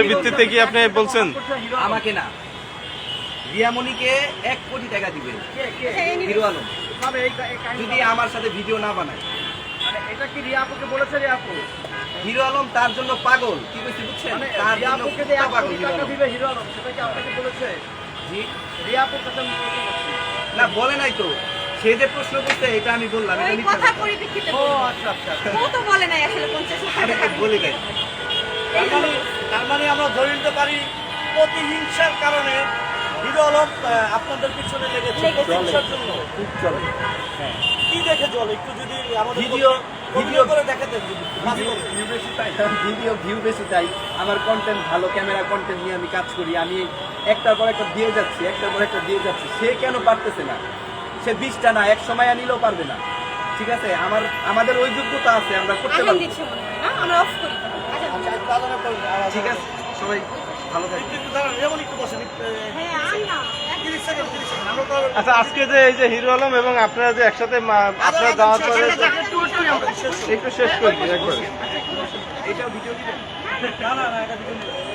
ভিত্তিতে কি আপনি বলছেন? আমাকে না, রিয়ামণিকে 1 কোটি টাকা দিবে হিরো আলম যদি আমার সাথে ভিডিও না বানায়। এটা কি রিয়া আপুকে বলেছে? রিয়া আপু হিরো আলম তার জন্য পাগল, কি বলছি বুঝছেন? তার রিয়া জন্য আপুকে কুত্তা পাগল হিরো টাকা আলম। দিবে হিরো আলম, সেটা কি আপনাকে বলেছে? জি রিয়া আপুর কাছে আমি প্রশ্ন করছি। না, বলে নাই তো। সে যে প্রশ্ন করতে এটা আমি বললাম, এটা ওই মিথ্যা কথা কথা। পরিপ্রেক্ষিতে ও বলবো। আচ্ছা আচ্ছা। ও তো বলে নাই আসলে 50 লাখ আমি টাকা তো বলি নাই। তার মানে আমরা ধরে নিতে পারি প্রতিহিংসার কারণে হিরো আলম আপনাদের পিছনে লেগেছে প্রতিহিংসার জন্য। খুব চলে। কি দেখে জল একটু যদি আমাদের ভিডিও ভিডিও করে দেখাতেন যদি ভিউ বেশি চাই, ভিডিও ভিউ বেশি চাই। আমার কন্টেন্ট ভালো, ক্যামেরা কন্টেন্ট নিয়ে আমি কাজ করি। আমি একটার পর একটা দিয়ে যাচ্ছি, একটার পর একটা দিয়ে যাচ্ছি। সে কেন পারতেছে না? সে 20টা না, এক সময় নিলেও পারবে না। ঠিক আছে, আমাদের ওই যোগ্যতা আছে, আমরা করতে আজান পারবো। দিচ্ছে মনে হয় না, আমরা অফ করি আজান। ঠিক আছে, সবাই ভালো থাকবে। একটু দাঁড়ান, এমন একটু বসেন হ্যাঁ আন না 30 সেকেন্ড 30 সেকেন্ড আমরা তো আচ্ছা, আজকে যে এই যে হিরো আলম এবং আপনারা যে একসাথে আপনারা যাওয়ার পরে একটু শেষ করি একবার। এটাও ভিডিও দিবেন? না না না এটা ভিডিও